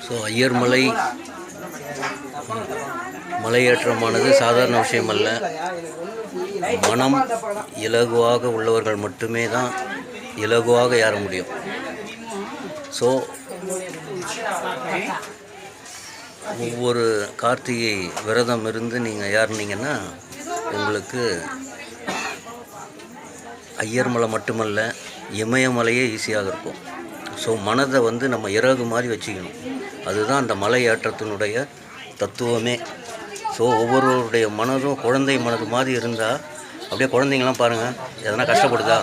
So Ayyarmalai மலையேற்றமானது சாதாரண விஷயம் அல்ல. மனம் இலகுவாக உள்ளவர்கள் மட்டுமே தான் இலகுவாக ஏற முடியும். ஸோ ஒவ்வொரு கார்த்திகை விரதம் இருந்து நீங்கள் ஏறினீங்கன்னா உங்களுக்கு ஐயர்மலை மட்டுமல்ல, இமயமலையே ஈஸியாக இருக்கும். ஸோ மனதை நம்ம இறகு மாதிரி வச்சுக்கணும். அதுதான் அந்த மலை ஏற்றத்தினுடைய தத்துவமே. ஸோ ஒவ்வொருவருடைய மனதும் குழந்தை மனது மாதிரி இருந்தால், அப்படியே குழந்தைங்களாம் பாருங்கள், எதனா கஷ்டப்படுதா